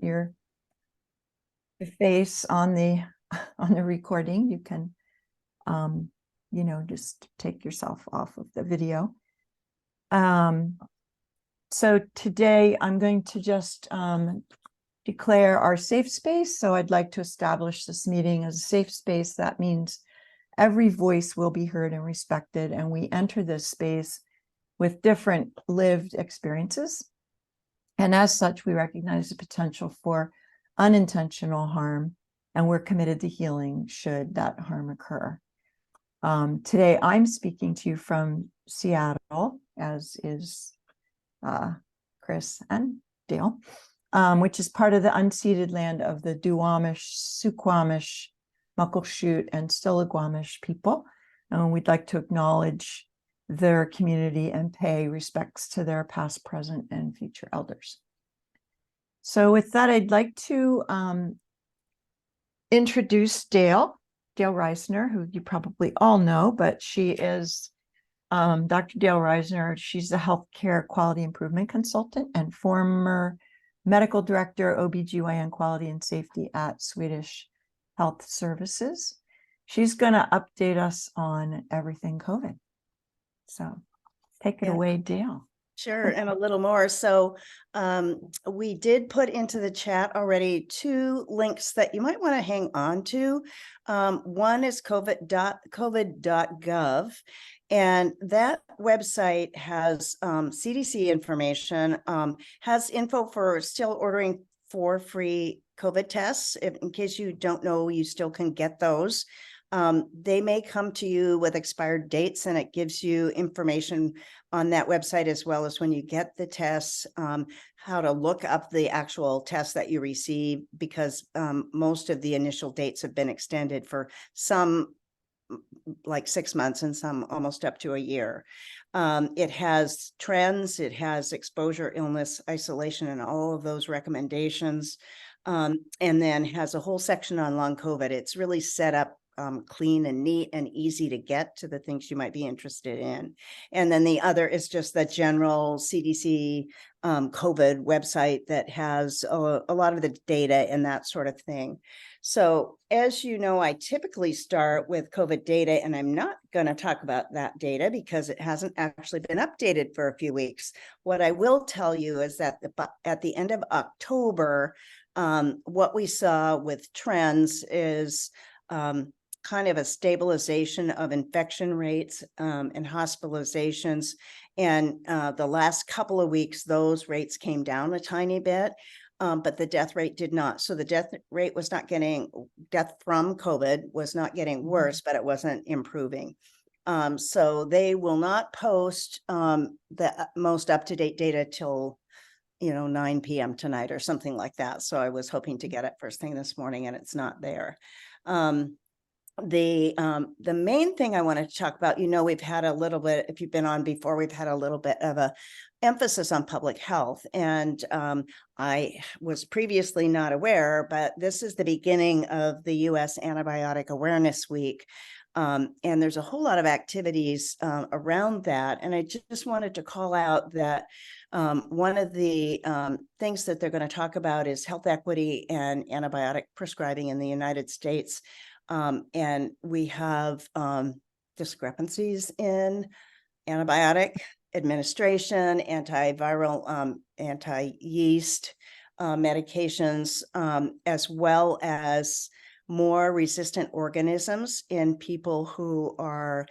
your face on the recording, you can just take yourself off of the video. So today I'm going to just declare our safe space. So I'd like to establish this meeting as a safe space. That means every voice will be heard and respected, and we enter this space with different lived experiences. And as such, we recognize the potential for unintentional harm, and we're committed to healing should that harm occur. Today, I'm speaking to you from Seattle, as is Chris and Dale, which is part of the unceded land of the Duwamish, Suquamish, Muckleshoot, and Stillaguamish people. And we'd like to acknowledge their community and pay respects to their past, present, and future elders. So with that, I'd like to introduce Dale Reisner, who you probably all know, but she is Dr. Dale Reisner. She's the healthcare quality improvement consultant and former medical director, OBGYN quality and safety at Swedish Health Services. She's going to update us on everything COVID. So take it away, Dale. Sure, and a little more. So we did put into the chat already 2 links that you might want to hang on to. One is covid.gov, and that website has CDC information, has info for still ordering 4 free COVID tests. In case you don't know, you still can get those. They may come to you with expired dates, and it gives you information on that website, as well as when you get the tests, how to look up the actual test that you receive, because most of the initial dates have been extended for some like 6 months and some almost up to a year. It has trends, it has exposure, illness, isolation, and all of those recommendations, and then has a whole section on long COVID. It's really set up clean and neat and easy to get to the things you might be interested in. And then the other is just the general CDC COVID website that has a lot of the data and that sort of thing. So as you know, I typically start with COVID data, and I'm not going to talk about that data because it hasn't actually been updated for a few weeks. What I will tell you is that at the end of October, what we saw with trends is kind of a stabilization of infection rates and hospitalizations. And the last couple of weeks, those rates came down a tiny bit, but the death rate did not. So the death rate was not getting, death from COVID was not getting worse, but it wasn't improving. So they will not post the most up-to-date data till 9 p.m. tonight or something like that. So I was hoping to get it first thing this morning, and it's not there. The main thing I wanted to talk about, we've had a little bit, if you've been on before, we've had a little bit of a emphasis on public health. And I was previously not aware, but this is the beginning of the U.S. Antibiotic Awareness Week. And there's a whole lot of activities around that. And I just wanted to call out that one of the things that they're going to talk about is health equity and antibiotic prescribing in the United States. And we have discrepancies in antibiotic administration, antiviral, anti-yeast medications, as well as more resistant organisms in people who are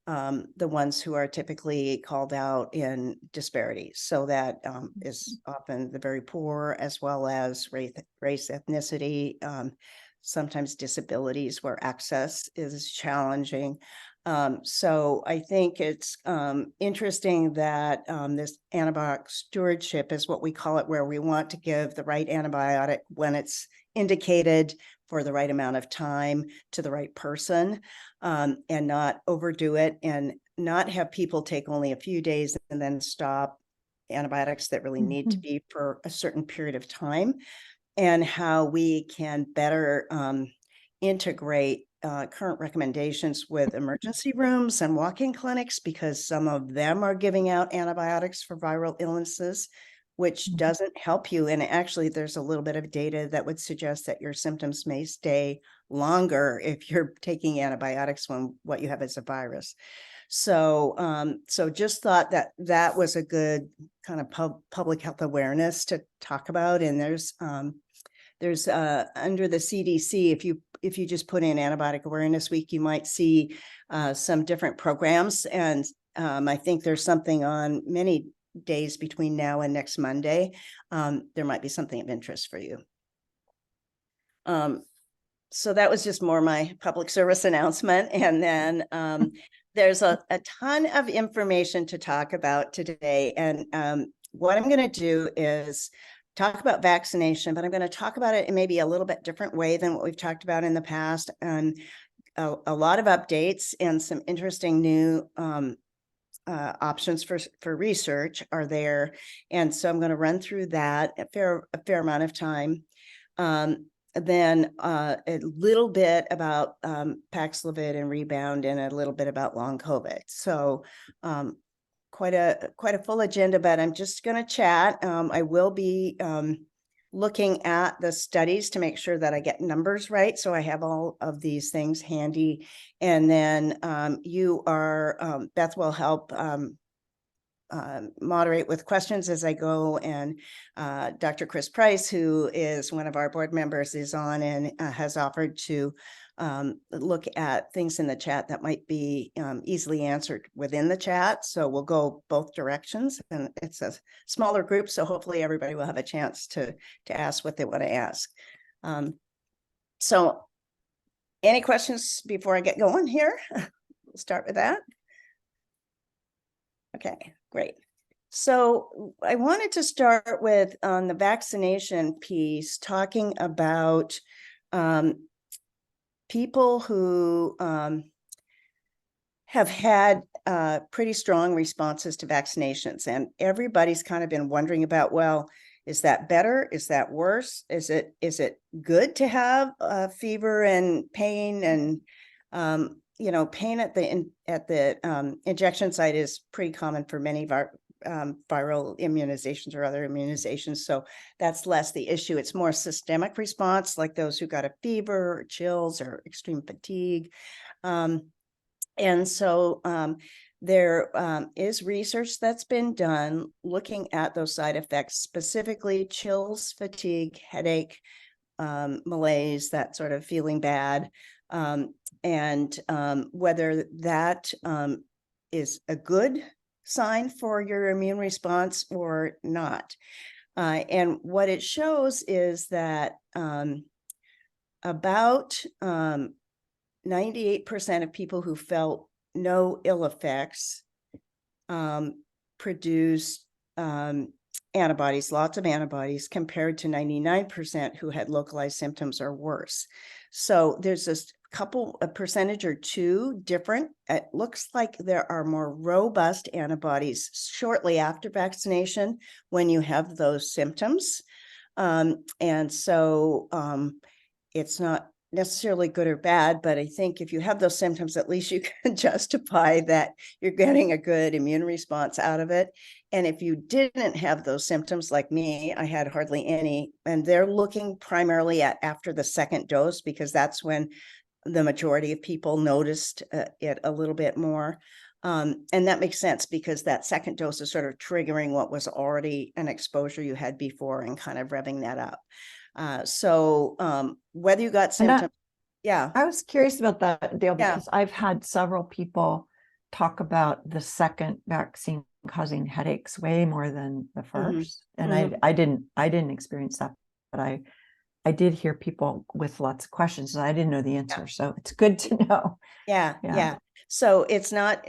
the ones who are typically called out in disparities. So that is often the very poor, as well as race, ethnicity, sometimes disabilities where access is challenging. So I think it's interesting that this antibiotic stewardship is what we call it, where we want to give the right antibiotic when it's indicated for the right amount of time to the right person, and not overdo it, and not have people take only a few days and then stop antibiotics that really need to be for a certain period of time, and how we can better integrate current recommendations with emergency rooms and walk-in clinics, because some of them are giving out antibiotics for viral illnesses, which doesn't help you. And actually, there's a little bit of data that would suggest that your symptoms may stay longer if you're taking antibiotics when what you have is a virus. So, so just thought that that was a good kind of public health awareness to talk about. And there's under the CDC, if you just put in Antibiotic Awareness Week, you might see some different programs. And I think there's something on many days between now and next Monday. There might be something of interest for you. So that was just more my public service announcement. And then there's a ton of information to talk about today. And what I'm going to do is talk about vaccination, but I'm going to talk about it in maybe a little bit different way than what we've talked about in the past. And a lot of updates and some interesting new options for research are there. And so I'm going to run through that a fair amount of time. Then a little bit about Paxlovid and rebound, and a little bit about long COVID. So quite a full agenda, but I'm just going to chat. I will be looking at the studies to make sure that I get numbers right. So I have all of these things handy. And then Beth will help moderate with questions as I go, and Dr. Chris Price, who is one of our board members, is on and has offered to look at things in the chat that might be easily answered within the chat. So we'll go both directions, and it's a smaller group, so hopefully everybody will have a chance to ask what they want to ask. So any questions before I get going here? We'll start with that. Okay, great. So I wanted to start with on the vaccination piece, talking about people who have had pretty strong responses to vaccinations, and everybody's kind of been wondering about, well, is that better? Is that worse? Is it good to have fever and pain? And pain at the injection site is pretty common for many viral immunizations or other immunizations. So that's less the issue. It's more systemic response, like those who got a fever or chills or extreme fatigue. And so there is research that's been done looking at those side effects, specifically chills, fatigue, headache, malaise, that sort of feeling bad. And whether that is a good sign for your immune response or not. And what it shows is that about 98% of people who felt no ill effects produced antibodies, lots of antibodies, compared to 99% who had localized symptoms or worse. So there's a percentage or two different. It looks like there are more robust antibodies shortly after vaccination when you have those symptoms. And so it's not necessarily good or bad, but I think if you have those symptoms, at least you can justify that you're getting a good immune response out of it. And if you didn't have those symptoms, like me, I had hardly any, and they're looking primarily at after the second dose, because that's when the majority of people noticed it a little bit more. And that makes sense, because that second dose is sort of triggering what was already an exposure you had before and kind of revving that up. So whether you got symptoms, yeah. I was curious about that, Dale, Yeah. because I've had several people talk about the second vaccine causing headaches way more than the first. And I didn't experience that, but I did hear people with lots of questions, and I didn't know the answer. So it's good to know. Yeah. So it's not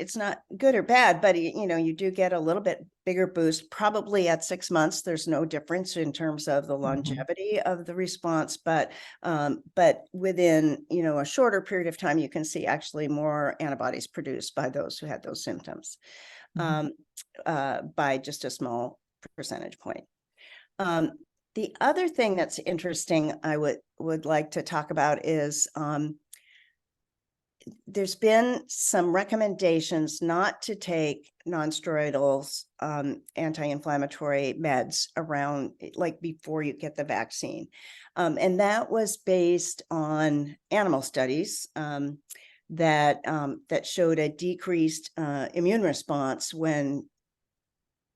good or bad, but you do get a little bit bigger boost. Probably at 6 months, there's no difference in terms of the longevity of the response, but within a shorter period of time, you can see actually more antibodies produced by those who had those symptoms by just a small percentage point. The other thing that's interesting I would like to talk about is there's been some recommendations not to take nonsteroidals, anti-inflammatory meds around, like before you get the vaccine. And that was based on animal studies that showed a decreased immune response when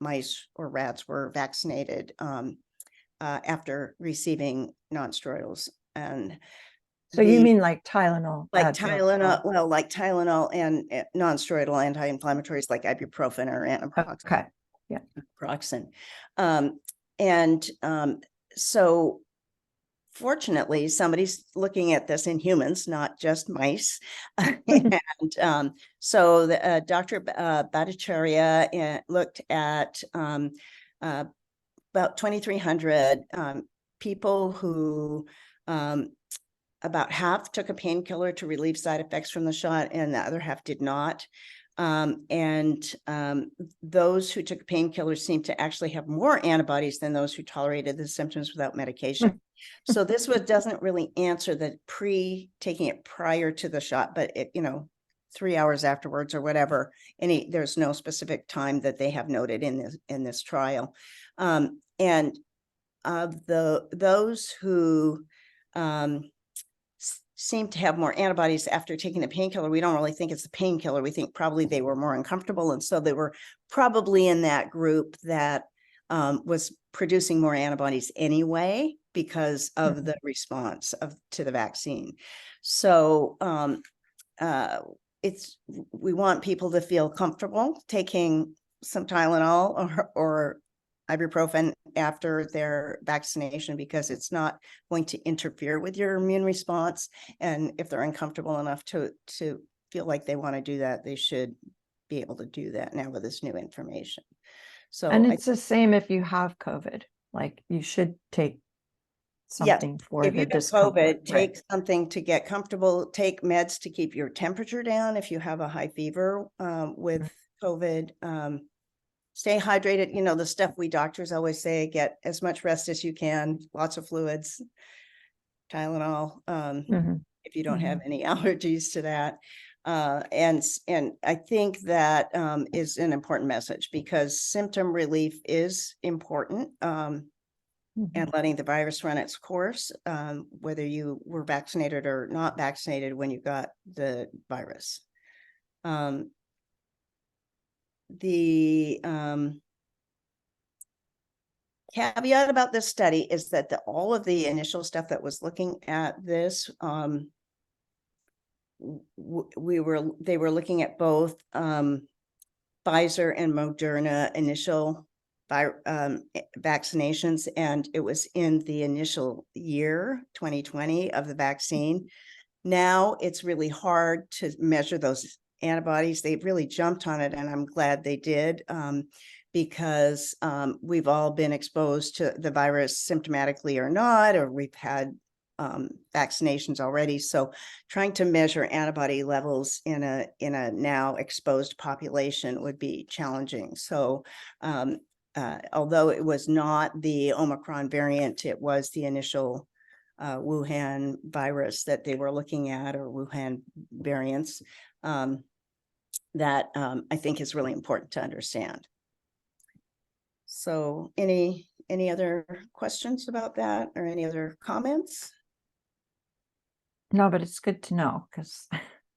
mice or rats were vaccinated after receiving nonsteroidals. And So you mean like Tylenol? like Advil? Tylenol, like Tylenol and nonsteroidal anti-inflammatories like ibuprofen or Okay. Yeah. naproxen. So fortunately, somebody's looking at this in humans, not just mice. And so the Dr. Bhattacharya looked at about 2,300 people who about half took a painkiller to relieve side effects from the shot, and the other half did not. Those who took painkillers seemed to actually have more antibodies than those who tolerated the symptoms without medication. So this doesn't really answer the taking it prior to the shot, but 3 hours afterwards or whatever. There's no specific time that they have noted in this trial. And of those who seem to have more antibodies after taking the painkiller, we don't really think it's the painkiller. We think probably they were more uncomfortable. And so they were probably in that group that was producing more antibodies anyway because of the response to the vaccine. So we want people to feel comfortable taking some Tylenol or ibuprofen after their vaccination, because it's not going to interfere with your immune response. And if they're uncomfortable enough to feel like they want to do that, they should be able to do that now with this new information. So, and it's the same if you have COVID, like you should take something for if the you have discomfort. COVID, take something to get comfortable, take meds to keep your temperature down if you have a high fever with COVID. Stay hydrated. The stuff we doctors always say: get as much rest as you can, lots of fluids, Tylenol, if you don't have any allergies to that. And I think that is an important message, because symptom relief is important, and letting the virus run its course, whether you were vaccinated or not vaccinated when you got the virus. The caveat about this study is that all of the initial stuff that was looking at this, they were looking at both Pfizer and Moderna initial vaccinations, and it was in the initial year 2020 of the vaccine. Now it's really hard to measure those antibodies. They've really jumped on it, and I'm glad they did, because we've all been exposed to the virus symptomatically or not, or we've had vaccinations already. So trying to measure antibody levels in a now exposed population would be challenging. So although it was not the Omicron variant, it was the initial Wuhan virus that they were looking at, or Wuhan variants, that I think is really important to understand. So any other questions about that, or any other comments? No, but it's good to know, because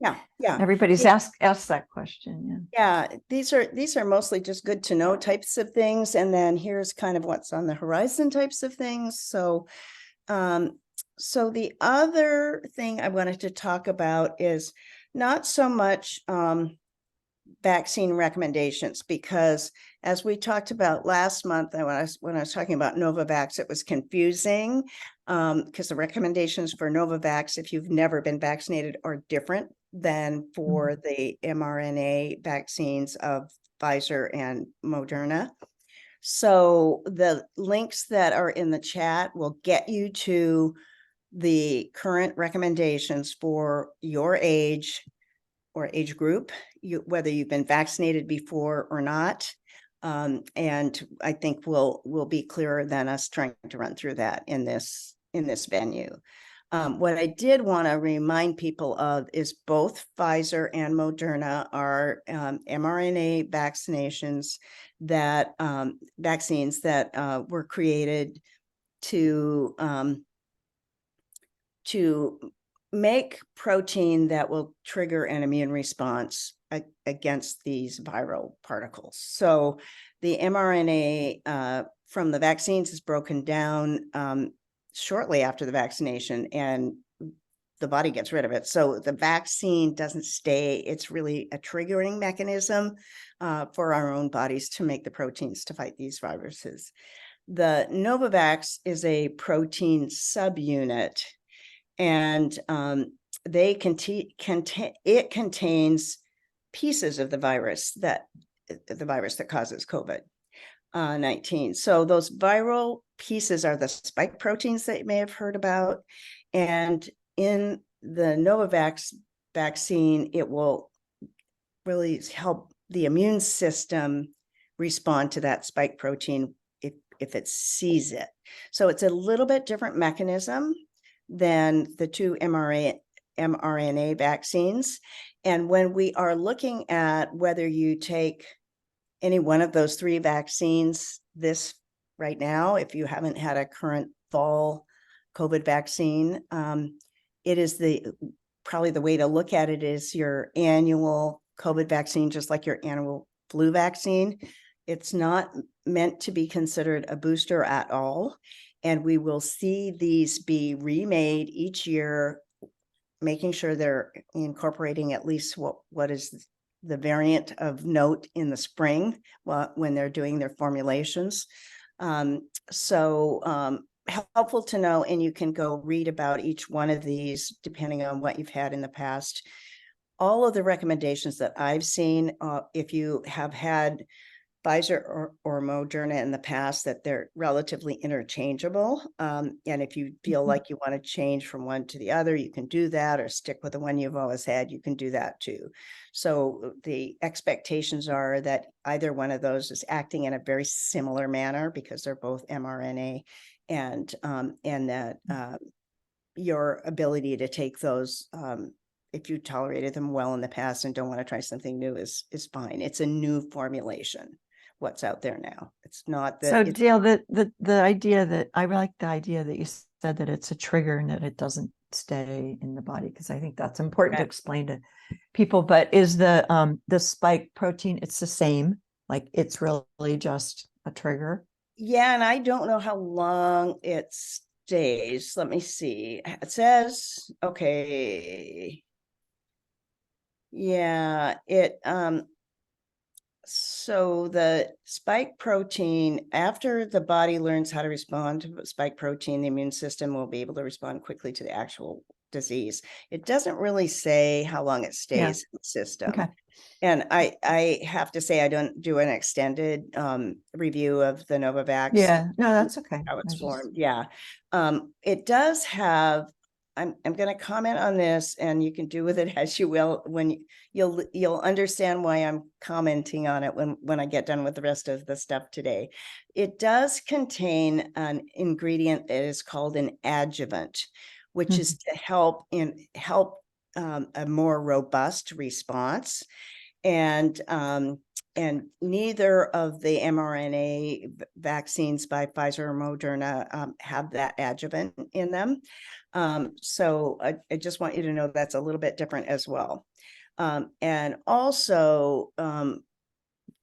Yeah. everybody's asked that question. Yeah, these are mostly just good to know types of things, and then here's kind of what's on the horizon types of things. So so the other thing I wanted to talk about is not so much vaccine recommendations, because as we talked about last month, when I was talking about Novavax, it was confusing, because the recommendations for Novavax, if you've never been vaccinated, are different than for the mRNA vaccines of Pfizer and Moderna. So the links that are in the chat will get you to the current recommendations for your age or age group, whether you've been vaccinated before or not. And I think we'll be clearer than us trying to run through that in this venue. What I did want to remind people of is both Pfizer and Moderna are mRNA vaccinations vaccines that were created to make protein that will trigger an immune response against these viral particles. So the mRNA from the vaccines is broken down shortly after the vaccination, and the body gets rid of it. So the vaccine doesn't stay. It's really a triggering mechanism for our own bodies to make the proteins to fight these viruses. The Novavax is a protein subunit, and it contains pieces of the virus that causes COVID-19. So those viral pieces are the spike proteins that you may have heard about. And in the Novavax vaccine, it will really help the immune system respond to that spike protein if it sees it. So it's a little bit different mechanism than the two mRNA vaccines. And when we are looking at whether you take any one of those three vaccines right now, if you haven't had a current fall COVID vaccine, it is probably the way to look at it is your annual COVID vaccine, just like your annual flu vaccine. It's not meant to be considered a booster at all. And we will see these be remade each year, making sure they're incorporating at least what is the variant of note in the spring when they're doing their formulations. Helpful to know, and you can go read about each one of these depending on what you've had in the past. All of the recommendations that I've seen, if you have had Pfizer or Moderna in the past, that they're relatively interchangeable. And if you feel like you want to change from one to the other, you can do that, or stick with the one you've always had, you can do that too. So the expectations are that either one of those is acting in a very similar manner because they're both mRNA, and that your ability to take those, if you tolerated them well in the past and don't want to try something new, is fine. It's a new formulation. What's out there now. It's not that. So Dale, the idea that I like the idea that you said that it's a trigger and that it doesn't stay in the body, because I think that's important to explain to people. But is the spike protein, it's the same, like it's really just a trigger? Yeah, and I don't know how long it stays. Let me see. It says, okay. Yeah, so the spike protein, after the body learns how to respond to spike protein, the immune system will be able to respond quickly to the actual disease. It doesn't really say how long it stays in the system. Okay. And I have to say, I don't do an extended review of the Novavax. Yeah, no, that's okay. How it's formed. Yeah. It does have, I'm going to comment on this, and you can do with it as you will. When you'll understand why I'm commenting on it when I get done with the rest of the stuff today. It does contain an ingredient that is called an adjuvant, which is to help a more robust response. And neither of the mRNA vaccines by Pfizer or Moderna have that adjuvant in them. So I just want you to know that's a little bit different as well. And also,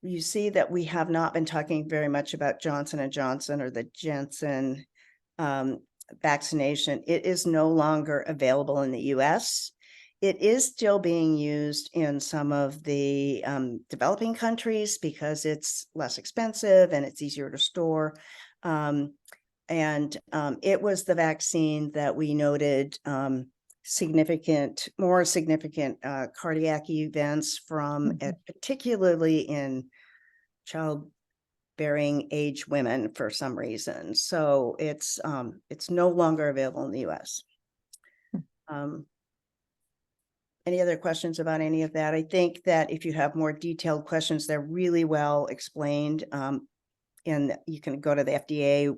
you see that we have not been talking very much about Johnson & Johnson or the Janssen vaccination. It is no longer available in the US. It is still being used in some of the developing countries because it's less expensive and it's easier to store. It was the vaccine that we noted more significant cardiac events from, particularly in childbearing age women for some reason. So it's no longer available in the US. Any other questions about any of that? I think that if you have more detailed questions, they're really well explained and you can go to the FDA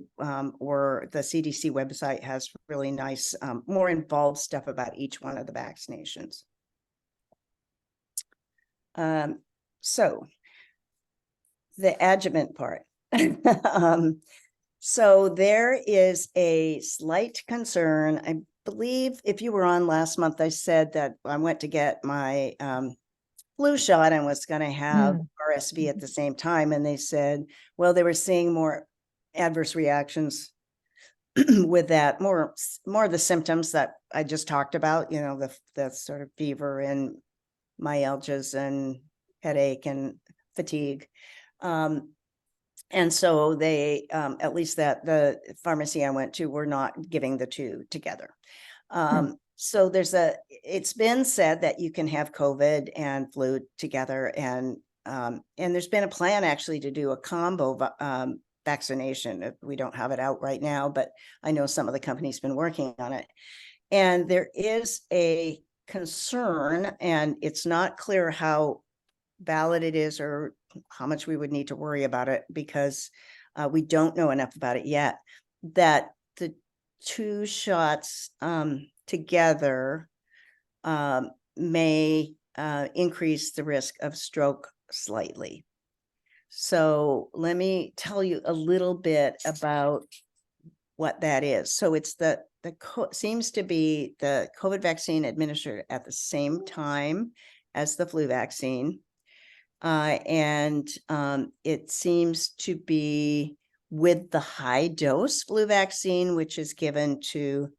or the CDC website has really nice, more involved stuff about each one of the vaccinations. So the adjuvant part. So there is a slight concern. I believe if you were on last month, I said that I went to get my flu shot and was going to have RSV at the same time. And they said, well, they were seeing more adverse reactions with that, more of the symptoms that I just talked about, you know, the sort of fever and myalgias and headache and fatigue. And so they, at least that the pharmacy I went to, were not giving the two together. So it's been said that you can have COVID and flu together, and there's been a plan actually to do a combo vaccination. We don't have it out right now, but I know some of the companies been working on it. And there is a concern, and it's not clear how valid it is or how much we would need to worry about it, because we don't know enough about it yet, that the two shots together may increase the risk of stroke slightly. So let me tell you a little bit about what that is. So it's seems to be the COVID vaccine administered at the same time as the flu vaccine. And it seems to be with the high dose flu vaccine, which is given to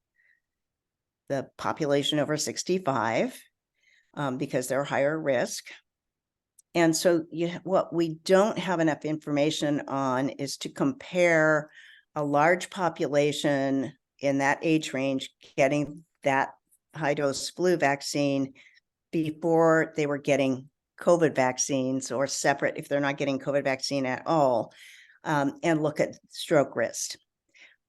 the population over 65, because they're higher risk. And so what we don't have enough information on is to compare a large population in that age range getting that high dose flu vaccine before they were getting COVID vaccines, or separate if they're not getting COVID vaccine at all, and look at stroke risk.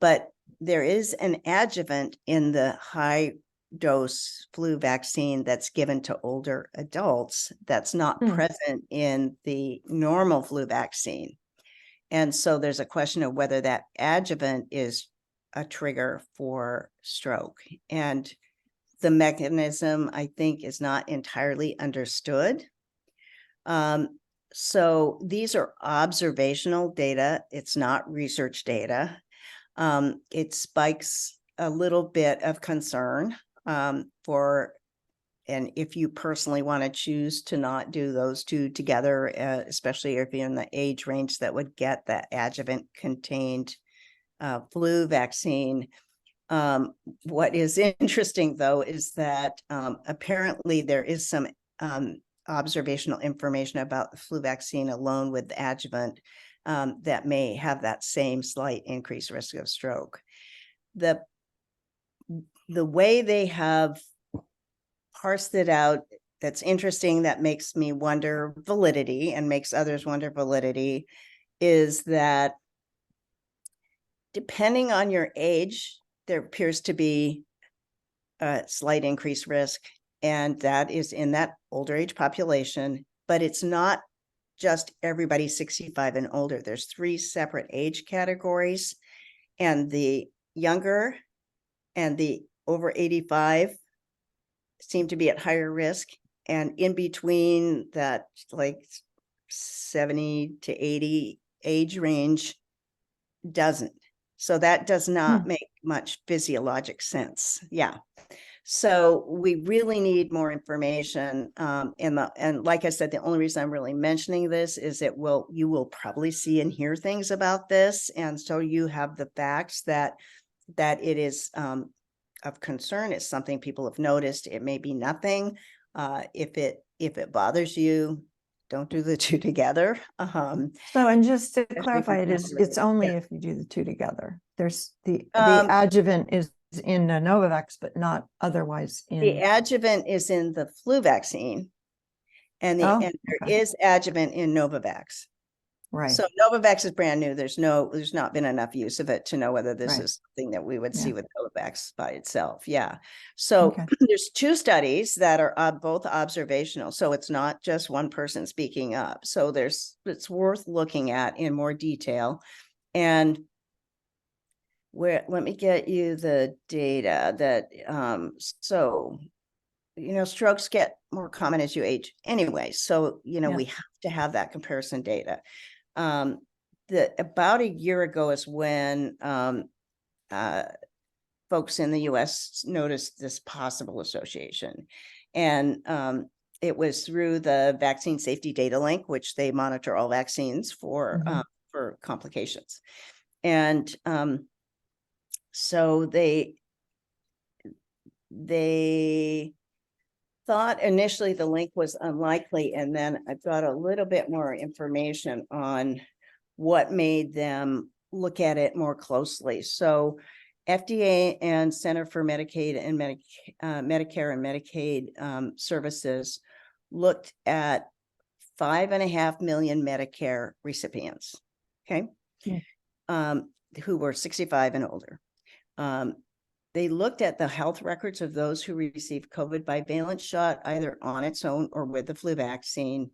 But there is an adjuvant in the high dose flu vaccine that's given to older adults that's not present in the normal flu vaccine. And so there's a question of whether that adjuvant is a trigger for stroke. And the mechanism, I think, is not entirely understood. So these are observational data. It's not research data. It spikes a little bit of concern and if you personally want to choose to not do those two together, especially if you're in the age range that would get that adjuvant contained flu vaccine. What is interesting, though, is that apparently there is some observational information about the flu vaccine alone with the adjuvant that may have that same slight increased risk of stroke. The way they have parsed it out, that's interesting, that makes me wonder validity and makes others wonder validity, is that depending on your age, there appears to be a slight increased risk, and that is in that older age population, but it's not just everybody 65 and older. There's 3 separate age categories, and the younger and the over 85 seem to be at higher risk, and in between that, like 70 to 80 age range, doesn't. So that does not make much physiologic sense. Yeah. So we really need more information. And like I said, the only reason I'm really mentioning this is you will probably see and hear things about this. And so you have the facts that it is of concern. It's something people have noticed. It may be nothing. If it bothers you, don't do the two together. So, and just to clarify, it's only if you do the two together. There's the adjuvant is in Novavax, but not otherwise in. The adjuvant is in the flu vaccine, and there is adjuvant in Novavax. Right. So Novavax is brand new. There's not been enough use of it to know whether this Right. is something that we would Yeah. see with Novavax by itself. Yeah. So Okay. there's 2 studies that are both observational. So it's not just one person speaking up. So it's worth looking at in more detail. And let me get you the data that, so, strokes get more common as you age anyway. So, Yeah. we have to have that comparison data. About a year ago is when folks in the US noticed this possible association. And it was through the vaccine safety data link, which they monitor all vaccines for complications. And so they thought initially the link was unlikely, and then I got a little bit more information on what made them look at it more closely. So FDA and Center for Medicaid and Medicare and Medicaid services looked at 5.5 million Medicare recipients, okay, who were 65 and older. They looked at the health records of those who received COVID bivalent shot, either on its own or with the flu vaccine.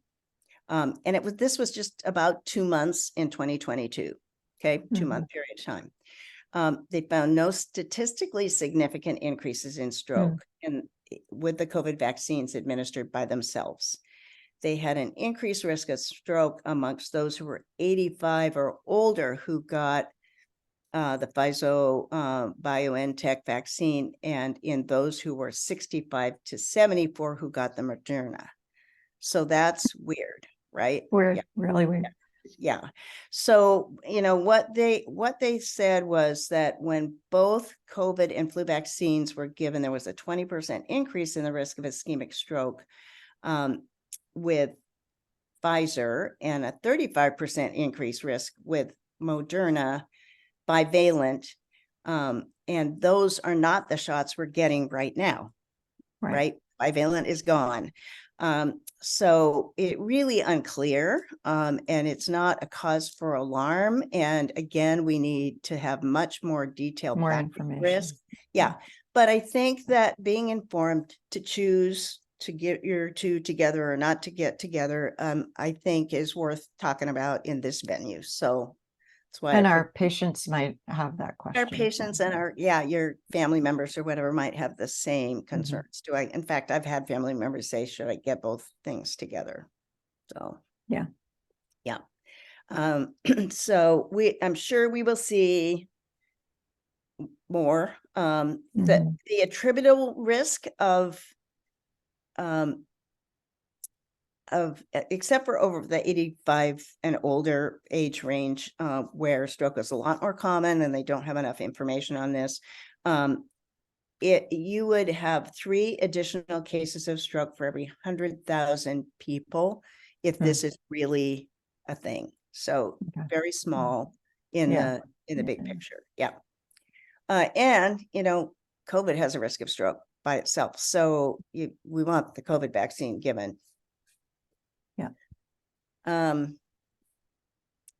And this was just about 2 months in 2022. Okay, 2-month period of time. They found no statistically significant increases in stroke with the COVID vaccines administered by themselves. They had an increased risk of stroke amongst those who were 85 or older who got the Pfizer BioNTech vaccine, and in those who were 65 to 74 who got the Moderna. So that's weird, right? Weird, Yeah. really weird. Yeah. So, what they said was that when both COVID and flu vaccines were given, there was a 20% increase in the risk of ischemic stroke with Pfizer, and a 35% increased risk with Moderna bivalent. And those are not the shots we're getting right now, right? Bivalent is gone. So it really unclear, and it's not a cause for alarm. And again, we need to have much more detailed information. risk. Yeah. But I think that being informed to choose to get your 2 together or not to get together, I think is worth talking about in this venue. So that's why. And our patients might have that question. Our patients and your family members or whatever might have the same concerns. In fact, I've had family members say, should I get both things together? So, yeah. So I'm sure we will see more. The attributable risk of except for over the 85 and older age range, where stroke is a lot more common and they don't have enough information on this, you would have 3 additional cases of stroke for every 100,000 people if this is really a thing. So very small in the big picture. Yeah. And COVID has a risk of stroke by itself. So we want the COVID vaccine given.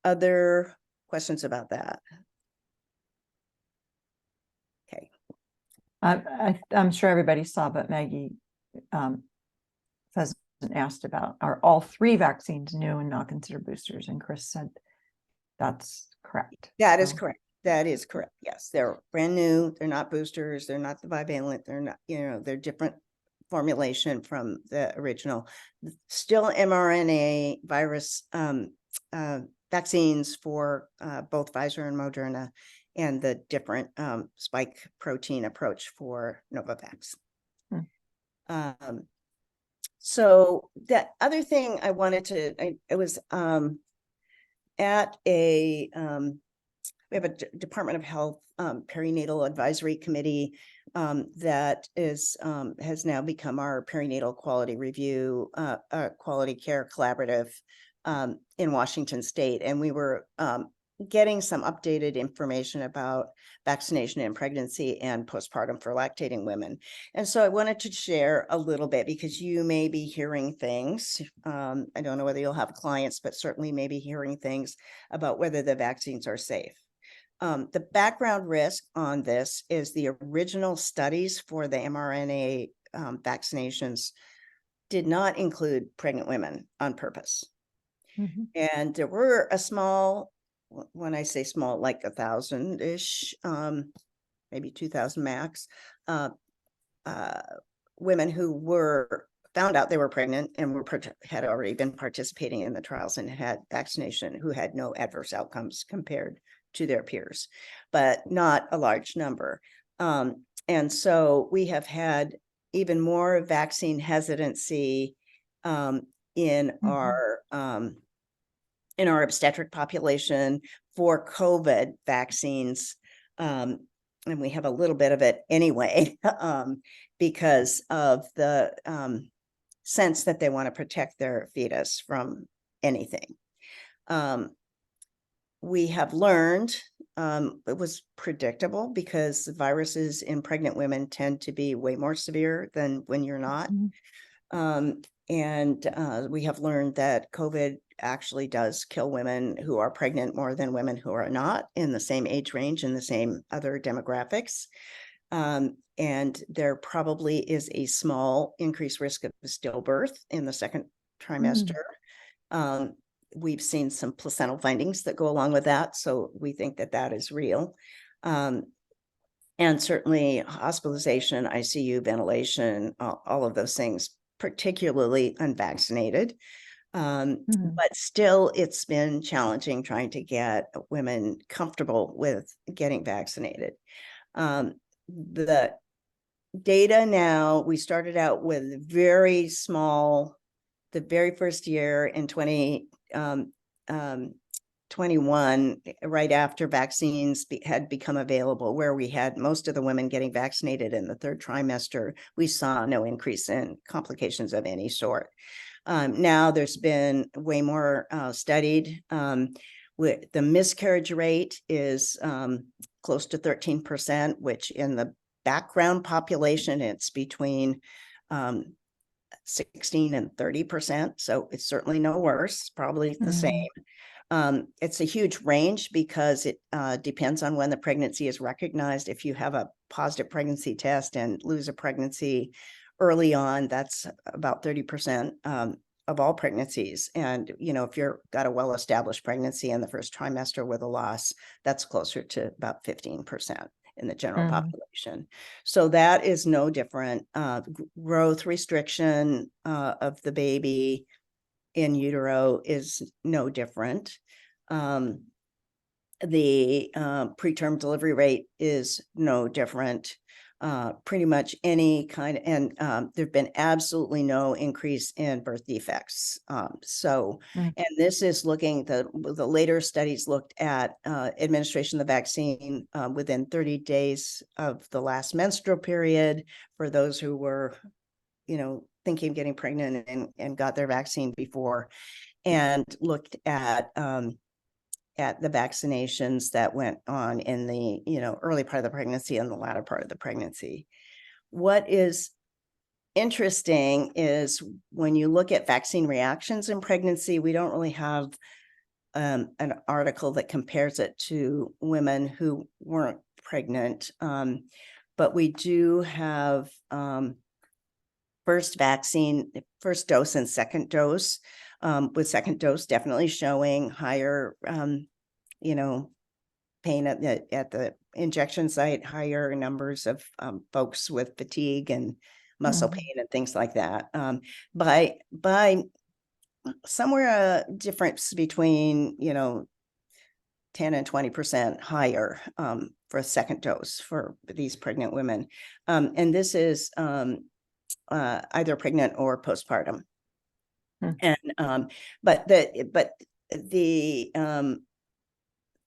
Other questions about that? Okay. I'm sure everybody saw, but Maggie Pheasant asked about, are all 3 vaccines new and not considered boosters? And Chris said that's correct. That is correct. That is correct. Yes, they're brand new. They're not boosters. They're not the bivalent. They're not, they're different formulation from the original. Still mRNA virus vaccines for both Pfizer and Moderna, and the different spike protein approach for Novavax. So that other thing I wanted to, I was at a, we have a Department of Health perinatal advisory committee that has now become our perinatal quality review, quality care collaborative in Washington State. And we were getting some updated information about vaccination in pregnancy and postpartum for lactating women. And so I wanted to share a little bit because you may be hearing things. I don't know whether you'll have clients, but certainly maybe hearing things about whether the vaccines are safe. The background risk on this is the original studies for the mRNA vaccinations did not include pregnant women on purpose. Mhm. And there were a small, when I say small, like 1,000-ish, maybe 2,000 max, women who were found out they were pregnant and had already been participating in the trials and had vaccination, who had no adverse outcomes compared to their peers, but not a large number. And so we have had even more vaccine hesitancy in our obstetric population for COVID vaccines. And we have a little bit of it anyway, because of the sense that they want to protect their fetus from anything. We have learned, it was predictable because viruses in pregnant women tend to be way more severe than when you're not. And we have learned that COVID actually does kill women who are pregnant more than women who are not in the same age range and the same other demographics. And there probably is a small increased risk of stillbirth in the second trimester. We've seen some placental findings that go along with that, so we think that that is real. And certainly hospitalization, ICU, ventilation, all of those things, particularly unvaccinated. But still, it's been challenging trying to get women comfortable with getting vaccinated. The data now, we started out with very small, the very first year in 2021, right after vaccines had become available, where we had most of the women getting vaccinated in the third trimester, we saw no increase in complications of any sort. Now there's been way more studied. With the miscarriage rate is close to 13%, which in the background population, it's between 16 and 30%. So it's certainly no worse, probably the same. It's a huge range because it depends on when the pregnancy is recognized. If you have a positive pregnancy test and lose a pregnancy early on, that's about 30% of all pregnancies. And, if you've got a well-established pregnancy in the first trimester with a loss, that's closer to about 15% in the general population. So that is no different. Growth restriction of the baby in utero is no different. The preterm delivery rate is no different. Pretty much any kind, and there've been absolutely no increase in birth defects. And this is looking, the later studies looked at administration of the vaccine within 30 days of the last menstrual period for those who were, thinking of getting pregnant and got their vaccine before, and looked at the vaccinations that went on in the, early part of the pregnancy and the latter part of the pregnancy. What is interesting is when you look at vaccine reactions in pregnancy, we don't really have an article that compares it to women who weren't pregnant. But we do have first dose and second dose, with second dose definitely showing higher, pain at the injection site, higher numbers of folks with fatigue and muscle pain and things like that. By somewhere a difference between 10 and 20% higher for a second dose for these pregnant women, and this is either pregnant or postpartum. And but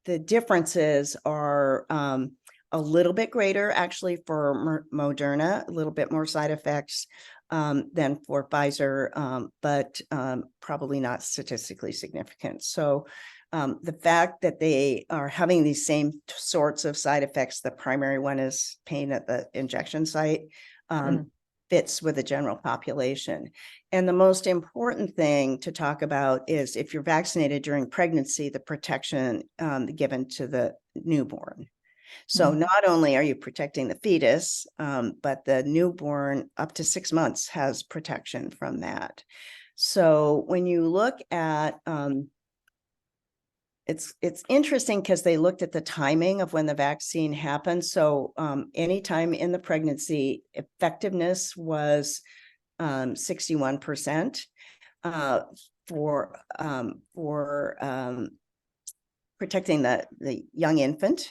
the differences are a little bit greater actually for Moderna, a little bit more side effects than for Pfizer, but probably not statistically significant. So The fact that they are having these same sorts of side effects, the primary one is pain at the injection site, fits with the general population. And the most important thing to talk about is if you're vaccinated during pregnancy, the protection given to the newborn. So not only are you protecting the fetus, but the newborn up to 6 months has protection from that. So when you look at, it's interesting because they looked at the timing of when the vaccine happened. So anytime in the pregnancy, effectiveness was 61% for protecting the young infant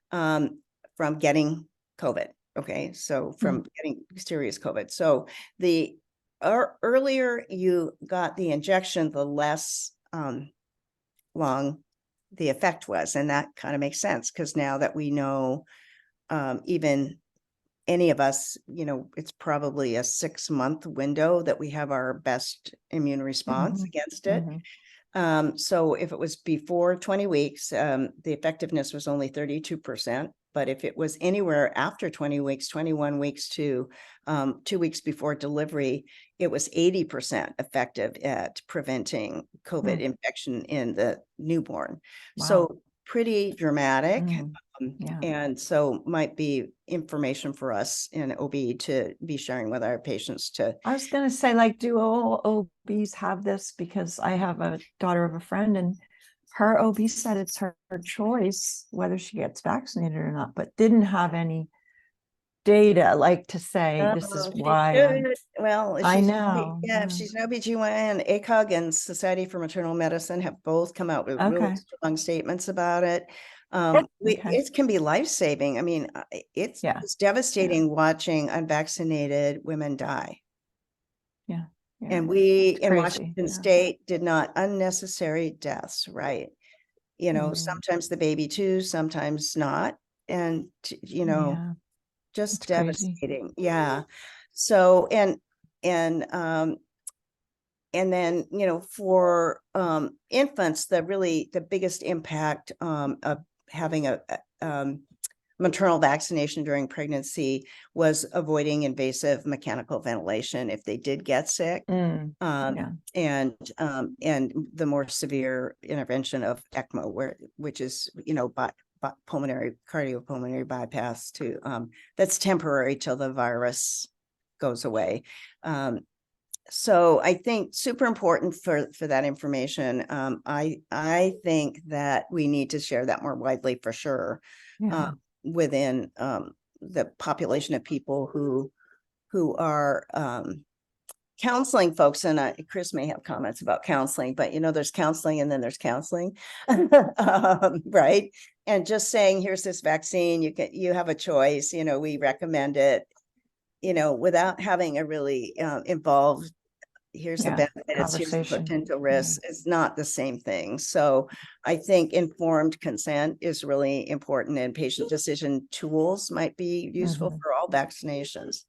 from getting COVID. Okay, so from getting serious COVID. So the earlier you got the injection, the less long the effect was. And that kind of makes sense because now that we know, even any of us, it's probably a 6-month window that we have our best immune response against it. So if it was before 20 weeks, the effectiveness was only 32%. But if it was anywhere after 20 weeks, 21 weeks to 2 weeks before delivery, it was 80% effective at preventing COVID infection in the newborn. Wow. So pretty dramatic. Yeah. And so might be information for us in OB to be sharing with our patients to. I was going to say, like, do all OBs have this? Because I have a daughter of a friend and her OB said it's her choice whether she gets vaccinated or not, but didn't have any data like to say this is why. Well, I know. Yeah, if she's an OBGYN, ACOG and Society for Maternal Medicine have both come out with really strong statements about it. It can be life-saving. I mean, it's devastating watching unvaccinated women die. Yeah. And we in Washington State did not unnecessary deaths, right? Sometimes the baby too, sometimes not. And, just devastating. Yeah. So, and then, for infants, the biggest impact of having a maternal vaccination during pregnancy was avoiding invasive mechanical ventilation if they did get sick, and the more severe intervention of ECMO, which is cardiopulmonary bypass that's temporary till the virus goes away. So I think super important for that information. I think that we need to share that more widely for sure, within the population of people who are counseling folks. And Chris may have comments about counseling, but there's counseling and then there's counseling, right? And just saying, here's this vaccine, you have a choice, we recommend it, without having a really involved, here's the benefits, here's the potential risks, is not the same thing. So I think informed consent is really important, and patient decision tools might be useful for all vaccinations.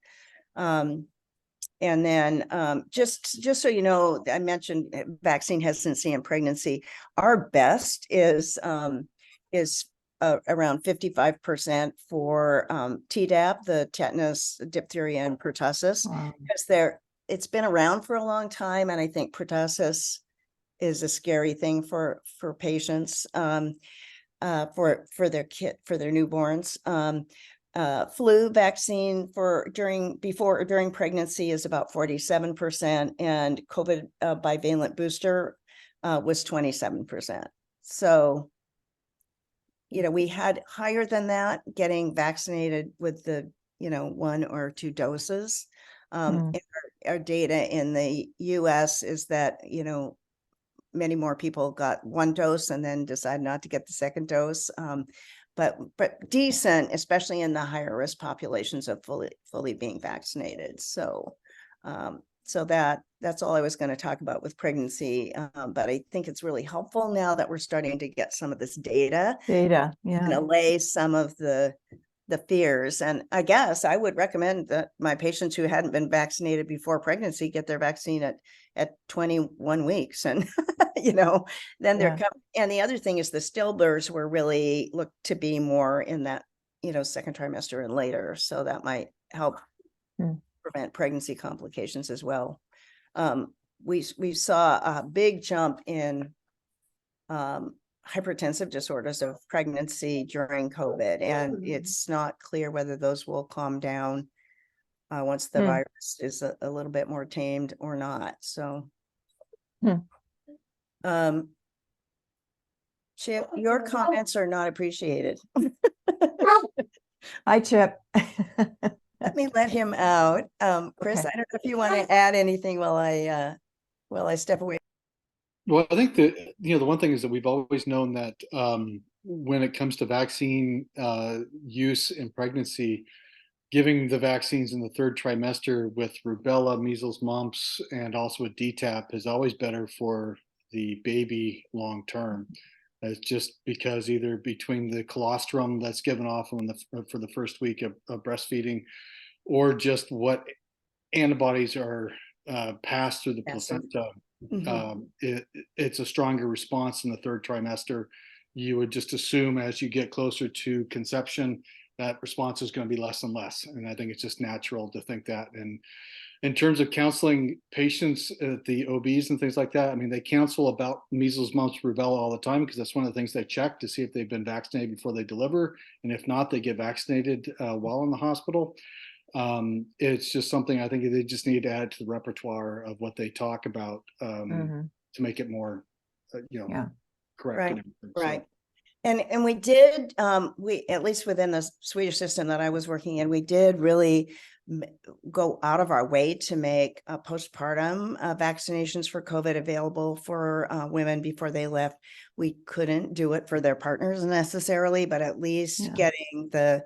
And then just so you know, I mentioned vaccine hesitancy in pregnancy. Our best is around 55% for Tdap, the tetanus, diphtheria, and pertussis, because it's been around for a long time, and I think pertussis is a scary thing for patients, for their newborns. Flu vaccine during pregnancy is about 47%, and COVID bivalent booster was 27%. So, we had higher than that getting vaccinated with the 1 or 2 doses. Our data in the US is that many more people got 1 dose and then decided not to get the second dose. But decent, especially in the higher risk populations of fully being vaccinated. So that's all I was going to talk about with pregnancy. But I think it's really helpful now that we're starting to get some of this data. And allay some of the the fears. And I guess I would recommend that my patients who hadn't been vaccinated before pregnancy get their vaccine at 21 weeks. And, then they're Yeah. and the other thing is the stillbirths were really looked to be more in that, second trimester and later. So that might help prevent pregnancy complications as well. We saw a big jump in hypertensive disorders of pregnancy during COVID, and it's not clear whether those will calm down once the virus is a little bit more tamed or not. So, Chip, your comments are not appreciated. Hi, Chip. Let me let him out. Chris, Okay. I don't know if you want to add anything while I step away. Well, I think that, the one thing is that we've always known that when it comes to vaccine use in pregnancy, giving the vaccines in the third trimester with rubella, measles, mumps, and also a DTaP is always better for the baby long term. It's just because either between the colostrum that's given off for the first week of breastfeeding, or just what antibodies are passed through the placenta, it's a stronger response in the third trimester. You would just assume as you get closer to conception, that response is going to be less and less. And I think it's just natural to think that. And in terms of counseling patients at the OBs and things like that, I mean, they counsel about measles, mumps, rubella all the time, because that's one of the things they check to see if they've been vaccinated before they deliver. And if not, they get vaccinated while in the hospital. It's just something I think they just need to add to the repertoire of what they talk about to make it more, correct. Right. And we did, we, at least within the Swedish system that I was working in, we did really go out of our way to make postpartum vaccinations for COVID available for women before they left. We couldn't do it for their partners necessarily, but at least getting the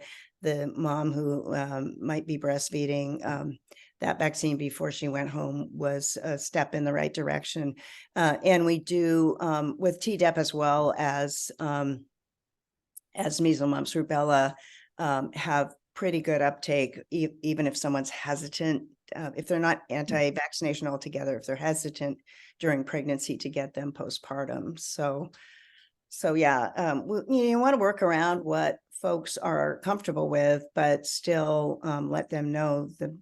mom who might be breastfeeding that vaccine before she went home was a step in the right direction. And we do with Tdap as well as measles, mumps, rubella have pretty good uptake, even if someone's hestant, if they're not anti-vaccination altogether, if they're hesitant during pregnancy to get them postpartum. So yeah, you want to work around what folks are comfortable with, but still let them know the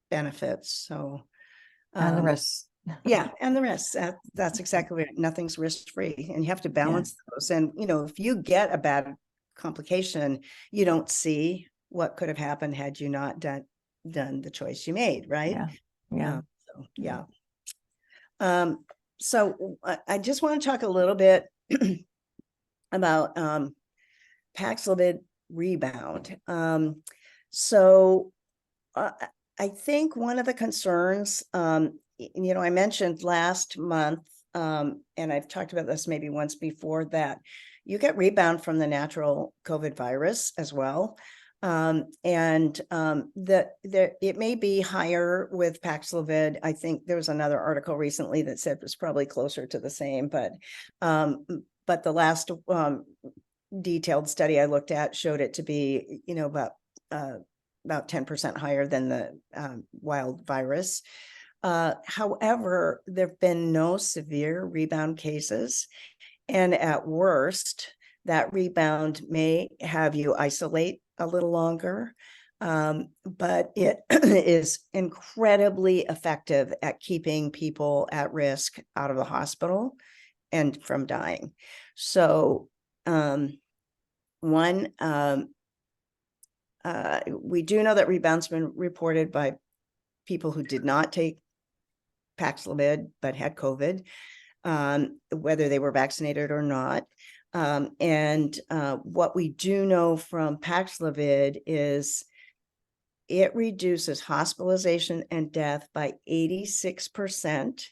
benefits. So And the risks. Yeah, and the risks. That's exactly it. Nothing's risk-free, and you have to balance those. And if you get a bad complication, you don't see what could have happened had you not done the choice you made, right? So I just want to talk a little bit about Paxlovid rebound. I think one of the concerns, I mentioned last month, and I've talked about this maybe once before, that you get rebound from the natural COVID virus as well. It may be higher with Paxlovid. I think there was another article recently that said it was probably closer to the same, but the last detailed study I looked at showed it to be, about 10% higher than the wild virus. However, there have been no severe rebound cases. And at worst, that rebound may have you isolate a little longer, but it is incredibly effective at keeping people at risk out of the hospital and from dying. So we do know that rebound's been reported by people who did not take Paxlovid but had COVID, whether they were vaccinated or not. What we do know from Paxlovid is it reduces hospitalization and death by 86%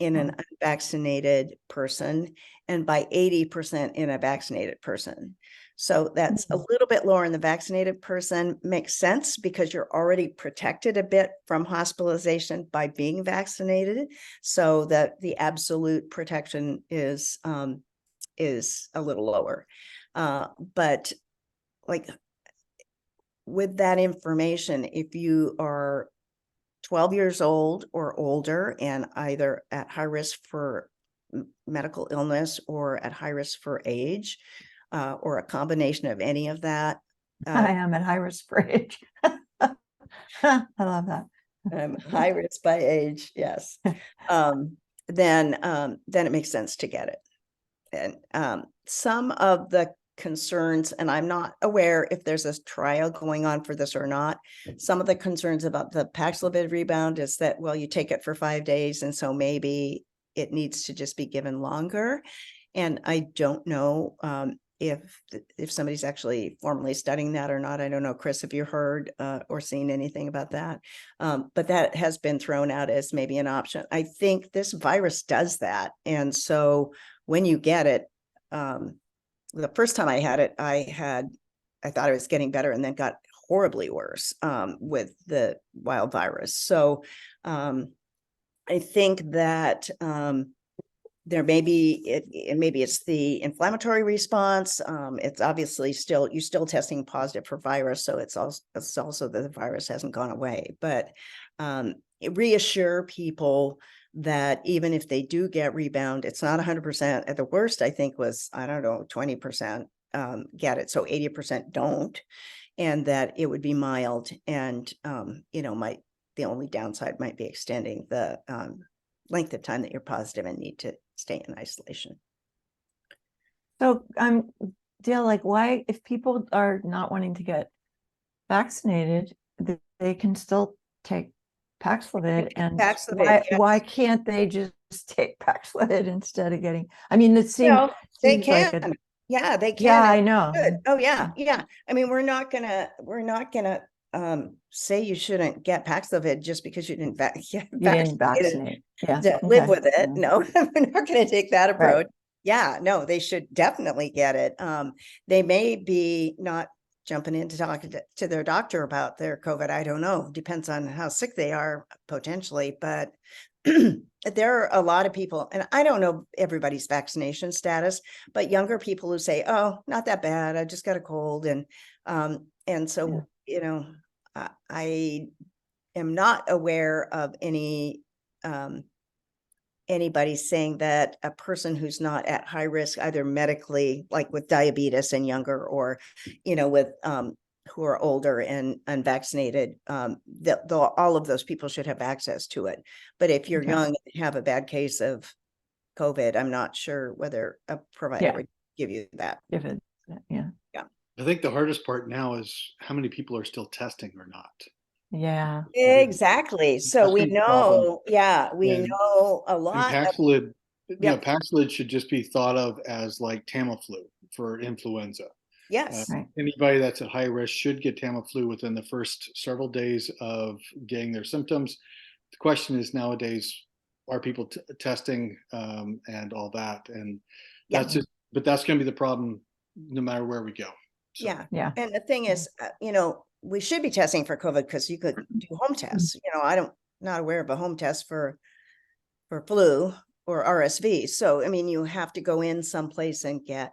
in an unvaccinated person and by 80% in a vaccinated person. So that's a little bit lower in the vaccinated person. Makes sense because you're already protected a bit from hospitalization by being vaccinated, so that the absolute protection is a little lower. But like with that information, if you are 12 years old or older and either at high risk for medical illness or at high risk for age, or a combination of any of that. I am at high risk for age. I love that. High risk by age, yes. Then it makes sense to get it. And some of the concerns, and I'm not aware if there's a trial going on for this or not. Some of the concerns about the Paxlovid rebound is that, well, you take it for 5 days, and so maybe it needs to just be given longer. And I don't know if somebody's actually formally studying that or not. I don't know, Chris, have you heard or seen anything about that? But that has been thrown out as maybe an option. I think this virus does that. And so when you get it, the first time I had it, I thought I was getting better and then got horribly worse with the wild virus. So I think that there may be maybe it's the inflammatory response. It's obviously you're still testing positive for virus, so it's also that the virus hasn't gone away. But reassure people that even if they do get rebound, it's not 100%. At the worst, I think was, I don't know, 20% get it, so 80% don't, and that it would be mild, and the only downside might be extending the length of time that you're positive and need to stay in isolation. So Dale, like, why, if people are not wanting to get vaccinated, they can still take Paxlovid, and Paxlovid, why can't they just take Paxlovid instead of geting, I mean, it seems, well, they seems like can. Yeah, they can. yeah, I know. Good. Oh yeah, yeah. I mean, we're not gonna say you shouldn't get Paxlovid just because you didn't vaccinate. Yeah. Live Okay. with it. Yeah. No, we're not going to take that Right. approach. Yeah, no, they should definitely get it. They may be not jumping in to talk to their doctor about their COVID. I don't know. Depends on how sick they are potentially, but there are a lot of people, and I don't know everybody's vaccination status, but younger people who say, "Oh, not that bad. I just got a cold," and so I am not aware of anybody saying that a person who's not at high risk, either medically, like with diabetes and younger, or with who are older and unvaccinated, that all of those people should have access to it. But if you're young and have a bad case of COVID, I'm not sure whether a provider would give you that. Give it, yeah. I think the hardest part now is how many people are still testing or not. Yeah. Exactly. So we know, we know a lot. Paxlovid, Paxlovid should just be thought of as like Tamiflu for influenza. Yes. Anybody that's at high risk should get Tamiflu within the first several days of getting their symptoms. The question is nowadays, are people testing and all that? And that's but that's going to be the problem no matter where we go. So. Yeah. And the thing is, we should be testing for COVID because you could do home tests. Not aware of a home test for flu or RSV. So, I mean, you have to go in someplace and get.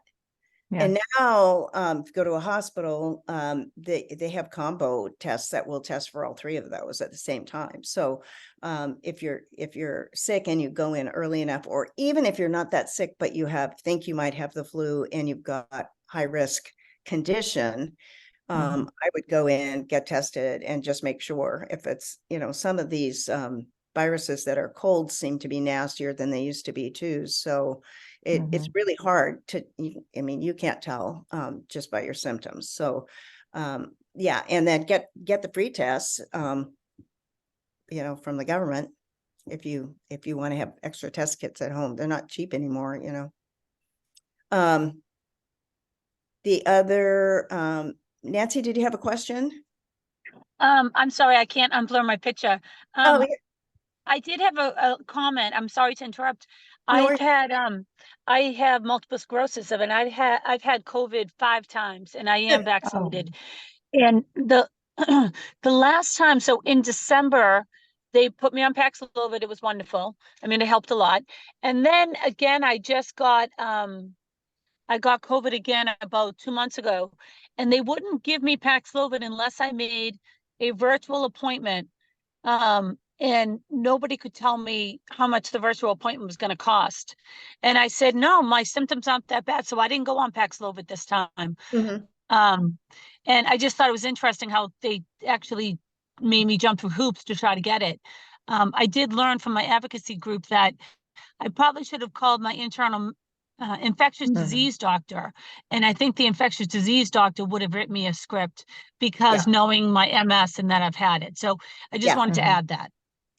Yeah. And now, if you go to a hospital, they have combo tests that will test for all three of those at the same time. So, if you're sick and you go in early enough, or even if you're not that sick but you think you might have the flu and you've got high risk condition, I would go in, get tested, and just make sure. If it's some of these viruses that are cold seem to be nastier than they used to be too. So it's really hard to, you can't tell just by your symptoms. So and then get the free tests from the government if you want to have extra test kits at home. They're not cheap anymore. The other Nancy, did you have a question? I'm sorry, I can't unblur my picture. Yeah. I did have a comment. I'm sorry to interrupt. I have multiple sclerosis, and I've had COVID 5 times, and I am vaccinated. And the last time, so in December, they put me on Paxlovid. It was wonderful. I mean, it helped a lot. And then again, I just got I got COVID again about 2 months ago, and they wouldn't give me Paxlovid unless I made a virtual appointment. And nobody could tell me how much the virtual appointment was going to cost. And I said, no, my symptoms aren't that bad. So I didn't go on Paxlovid this time. Mhm. And I just thought it was interesting how they actually made me jump through hoops to try to get it. I did learn from my advocacy group that I probably should have called my internal infectious disease doctor. And I think the infectious disease doctor would have written me a script because knowing my MS and that I've had it. So I just wanted to add that.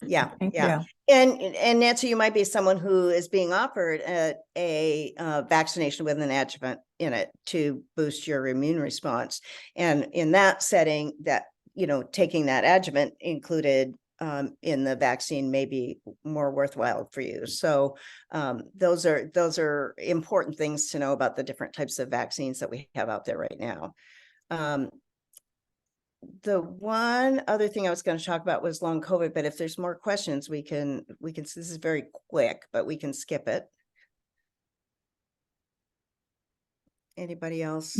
Yeah. Thank Yeah. you. And Nancy, you might be someone who is being offered a vaccination with an adjuvant in it to boost your immune response. And in that setting, that, you know, taking that adjuvant included in the vaccine may be more worthwhile for you. So those are important things to know about the different types of vaccines that we have out there right now. The one other thing I was going to talk about was long COVID, but if there's more questions, we can, this is very quick, but we can skip it. Anybody else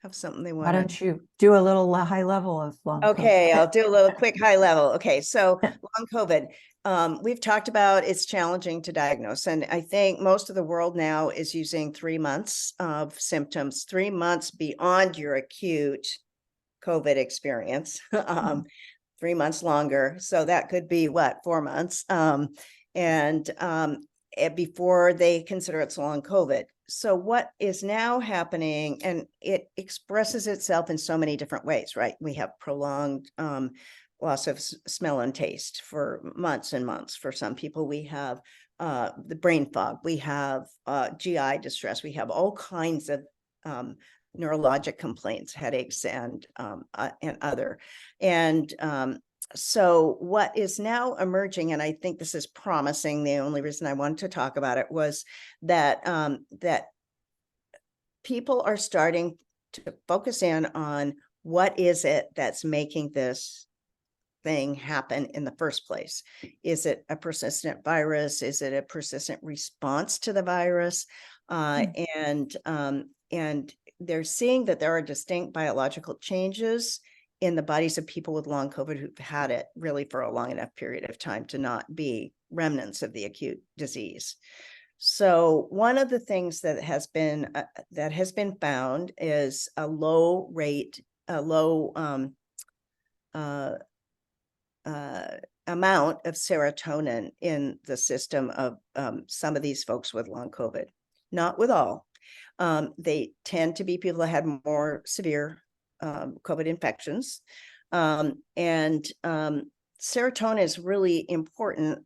have something they Why want to? don't you do a little high level of long Okay, COVID? I'll do a little quick high level. Okay, so long COVID. We've talked about it's challenging to diagnose, and I think most of the world now is using 3 months of symptoms, 3 months beyond your acute COVID experience, 3 months longer. So that could be what, 4 months. Before they consider it's long COVID. So what is now happening, and it expresses itself in so many different ways, right? We have prolonged loss of smell and taste for months and months. For some people, we have the brain fog, we have GI distress, we have all kinds of neurologic complaints, headaches, and other. And so what is now emerging, and I think this is promising, the only reason I wanted to talk about it was that that people are starting to focus in on what is it that's making this thing happen in the first place. Is it a persistent virus? Is it a persistent response to the virus? And they're seeing that there are distinct biological changes in the bodies of people with long COVID who've had it really for a long enough period of time to not be remnants of the acute disease. So one of the things that has been found is a low amount of serotonin in the system of some of these folks with long COVID. Not with all. They tend to be people that had more severe COVID infections. Serotonin is really important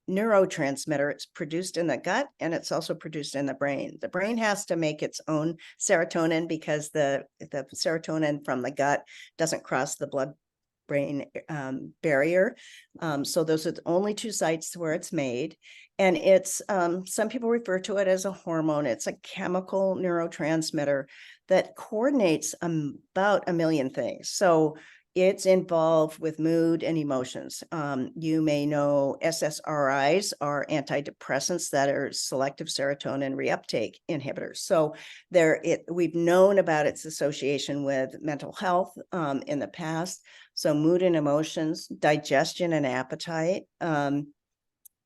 neurotransmitter. It's produced in the gut, and it's also produced in the brain. The brain has to make its own serotonin because the serotonin from the gut doesn't cross the blood-brain barrier. So those are the only two sites where it's made. And it's, some people refer to it as a hormone. It's a chemical neurotransmitter that coordinates about 1 million things. So it's involved with mood and emotions. You may know SSRIs are antidepressants that are selective serotonin reuptake inhibitors. So we've known about its association with mental health in the past. So mood and emotions, digestion and appetite.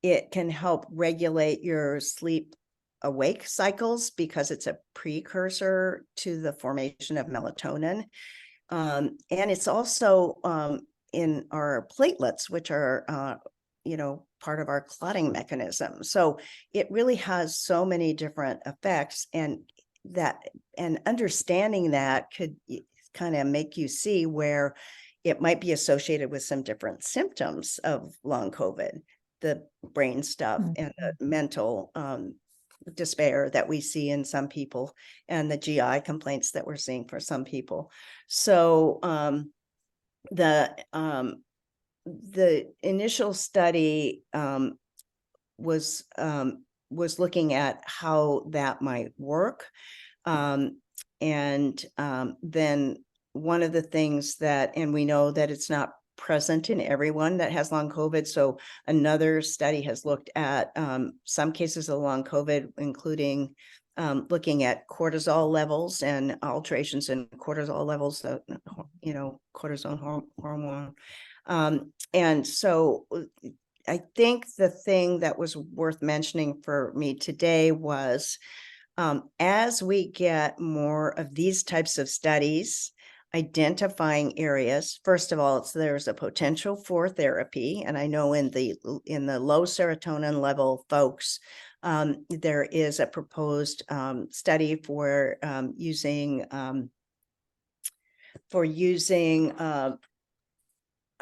It can help regulate your sleep awake cycles because it's a precursor to the formation of melatonin. And it's also in our platelets, which are, part of our clotting mechanism. So it really has so many different effects, and understanding that could kind of make you see where it might be associated with some different symptoms of long COVID, the brain stuff and the mental despair that we see in some people, and the GI complaints that we're seeing for some people. So the initial study was looking at how that might work, and then one of the things and we know that it's not present in everyone that has long COVID. So another study has looked at some cases of long COVID, including looking at cortisol levels and alterations in cortisol levels, cortisone hormone. And so I think the thing that was worth mentioning for me today was, as we get more of these types of studies, identifying areas, first of all, there's a potential for therapy. And I know in the low serotonin level folks, there is a proposed study for using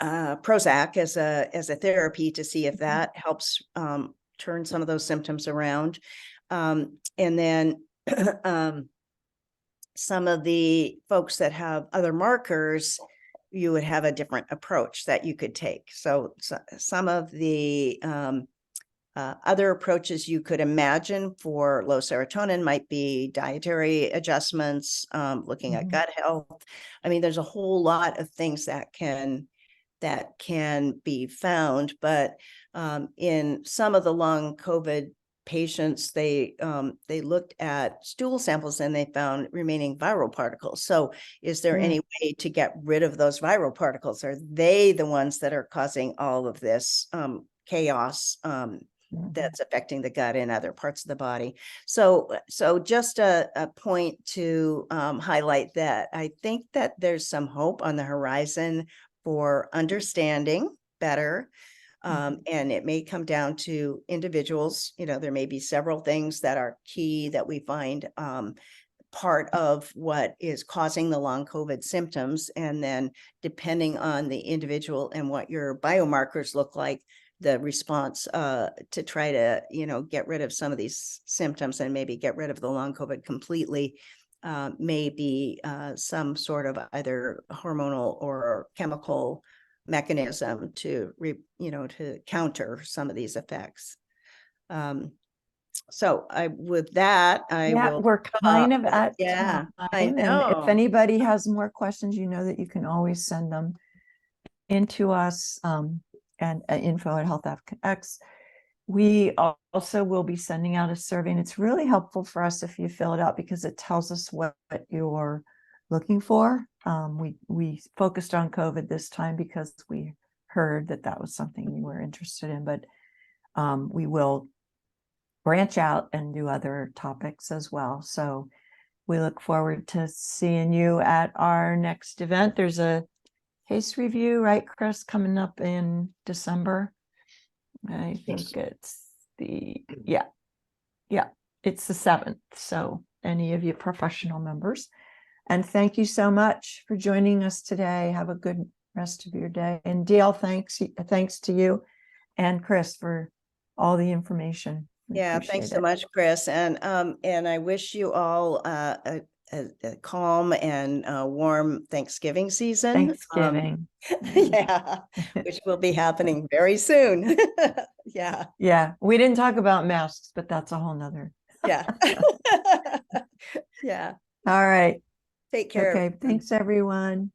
Prozac as a therapy to see if that helps turn some of those symptoms around. And then some of the folks that have other markers, you would have a different approach that you could take. So some of the other approaches you could imagine for low serotonin might be dietary adjustments, looking at gut health. I mean, there's a whole lot of things that can be found, but in some of the long COVID patients, they looked at stool samples and they found remaining viral particles. So is there any way to get rid of those viral particles? Are they the ones that are causing all of this chaos that's affecting the gut and other parts of the body? So just a point to highlight that I think that there's some hope on the horizon for understanding better. And it may come down to individuals. There may be several things that are key that we find part of what is causing the long COVID symptoms. And then depending on the individual and what your biomarkers look like, the response to try to, get rid of some of these symptoms and maybe get rid of the long COVID completely may be some sort of either hormonal or chemical mechanism to counter some of these effects. So with that, I will. We're kind of at time. I know. And if anybody has more questions, that you can always send them into us and info at HealthAdvocateX. We also will be sending out a survey, and it's really helpful for us if you fill it out because it tells us what you're looking for. We focused on COVID this time because we heard that was something you were interested in, but we will branch out and do other topics as well. So we look forward to seeing you at our next event. There's a case review, right, Chris, coming up in December. I think it's it's the 7th. So any of you professional members. And thank you so much for joining us today. Have a good rest of your day. And Dale, thanks to you and Chris for all the information. Thanks so much, Chris. And I wish you all a calm and warm Thanksgiving season. Thanksgiving. Which will be happening very soon. We didn't talk about masks, but that's a whole nother. All right. Take care. Okay. Thanks, everyone.